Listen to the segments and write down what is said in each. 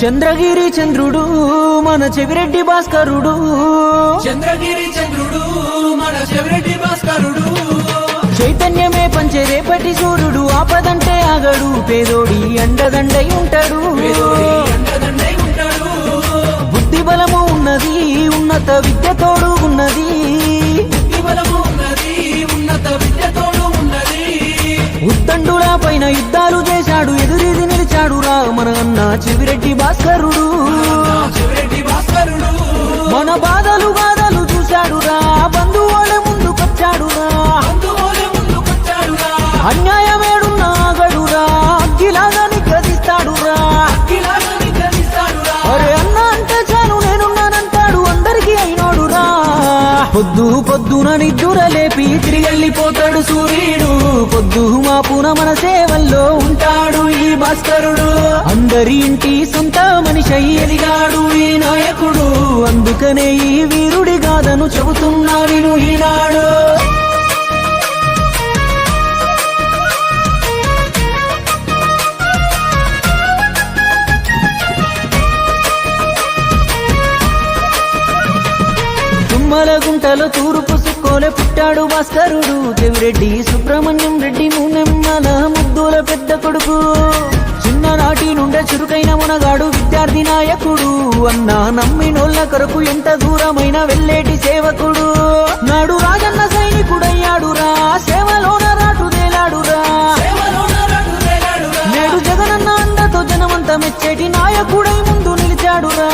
చంద్రగిరి చంద్రుడు మన చెవిరెడ్డి భాస్కరుడు, చంద్రగిరి చంద్రుడు మన చెవిరెడ్డి భాస్కరుడు. చైతన్యమే పంచే రేపటి సూర్యుడు, ఆపదంటే ఆగడు, పేదోడి అండదండై ఉంటాడు. బుద్ధి బలము ఉన్నది, ఉన్నత విద్య తోడు ఉన్నది. ఉత్తండుల పైన యుద్ధాలు చేశాడు, ఎదురీది నిలిచాడు రా మన అన్న చెవిరెడ్డి భాస్కరుడు. మన బాధలు బాధలు చూశాడు రా, బంధువుల ముందుకొచ్చాడు రా. అన్యాయమేడున్న ఆగడురా, అగ్గిలాగా నిగ్రహిస్తాడు రా. అరే అన్న అంటే చాలు నేనున్నానంటాడు, అందరికీ అయినోడు రా. పొద్దు పొద్దున నిద్దుర లేపి తిరిగెళ్ళిపోతాడు సూర్యుడు, పొద్దు మాపున మన సేవల్లో ఉంటాడు ఈ భాస్కరుడు. అందరి ఇంటి సొంత మనిషి ఎదిగాడు ఈ నాయకుడు, అందుకనే ఈ వీరుడి గాథను చెబుతున్నా విను ఈనాడు. గుంటలో తూర్పు సుక్కోలే పుట్టాడు భాస్కరుడు, చెవిరెడ్డి సుబ్రహ్మణ్యం రెడ్డి మూనెమ్మల ముద్దుల పెద్ద కొడుకు. చిన్ననాటి నుండే చురుకైన మునగాడు, విద్యార్థి నాయకుడు. అన్న నమ్మినోళ్ళ కొరకు ఎంత దూరమైన వెళ్ళేటి సేవకుడు. నాడు రాజన్న సైనికుడయ్యాడురా, సేవలోన రాటుదేలాడురా. నేడు జగనన్న అండతో జనమంతా మెచ్చేటి నాయకుడై ముందు నిలిచాడురా.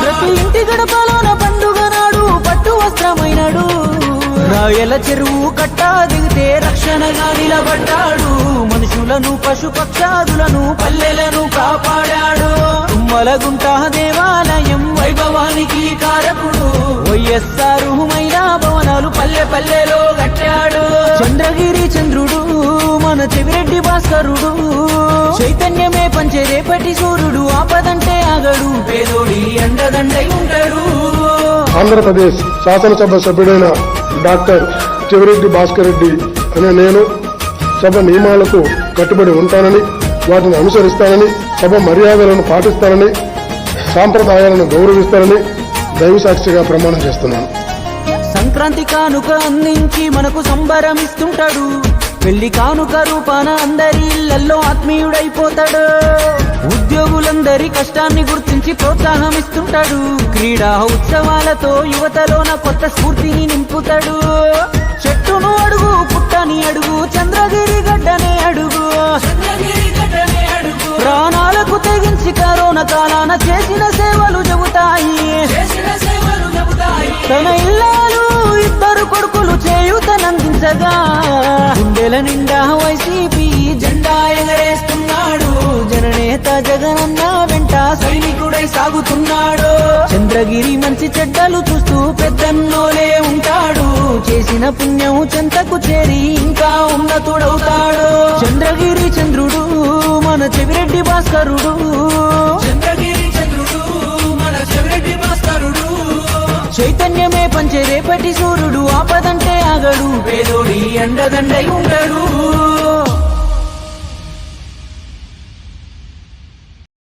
ప్రతి ఇంటి గడపలోన పండుగ నాడు పట్టు వస్త్రమైనడు, రాయల చెరువు కట్టా దిగితే రక్షణగా నిలబడ్డాడు. మనుషులను పశుపక్షాదులను పల్లెలను కాపాడాడు. తుమ్మలగుంట దేవాలయం వైభవానికి కారకుడు, వైఎస్ఆర్ మహిళా భవనాలు పల్లె పల్లెలో కట్టాడు. చంద్రగిరి చంద్రుడు మన చెవిరెడ్డి భాస్కరుడు, చైతన్యమే పంచే రేపటి సూర్యుడు, ఆపదంటే ఆగడు, పేదోడి అండదండై ఉంటాడు. ఆంధ్రప్రదేశ్ శాసనసభ సభ్యుడైన డాక్టర్ చెవిరెడ్డి భాస్కర్ రెడ్డి అనే నేను సభ నియమాలకు కట్టుబడి ఉంటానని, వాటిని అనుసరిస్తానని, సభ మర్యాదలను పాటిస్తానని, సాంప్రదాయాలను గౌరవిస్తానని దైవసాక్షిగా ప్రమాణం చేస్తున్నాను. సంక్రాంతి కానుక అందించి మనకు సంబరమిస్తుంటాడు, పెళ్లి కానుక రూపాన అందరి ఇళ్లలో ఆత్మీయుడైపోతాడు. ఉద్యోగులందరి కష్టాన్ని గుర్తించి ప్రోత్సాహం ఇస్తుంటాడు, క్రీడా ఉత్సవాలతో యువతలోన కొత్త స్ఫూర్తిని నింపుతాడు. చెట్టును అడుగు పుట్టని అడుగు, చంద్రగిరి గడ్డనే అడుగు. ప్రాణాలకు తెగించి కరోనా కాలాన చేసిన సేవలు చెబుతాయి. తన ఇల్లాలు ఇద్దరు కొడుకులు చేయూతనందించగా, గుండెల నిండా వైసీపీ జెండా ఎగరేస్తున్నాడు. జననేత జగనన్న వెంట సైనికుడై సాగుతున్నాడు. చంద్రగిరి మంచి చెడ్డలు చూస్తూ పెద్దన్నోలే ఉంటాడు, చేసిన పుణ్యం చెంతకు చేరి ఇంకా ఉన్నతుడవుతాడు. చంద్రగిరి చంద్రుడు మన చెవిరెడ్డి భాస్కరుడు, చంద్రగిరి చంద్రుడు మన చెవిరెడ్డి భాస్కరుడు. చైతన్యమే పంచే రేపటి సూర్యుడు, ఆపదంటే ఆగడు, పేదోడి అండదండై ఉంటాడు.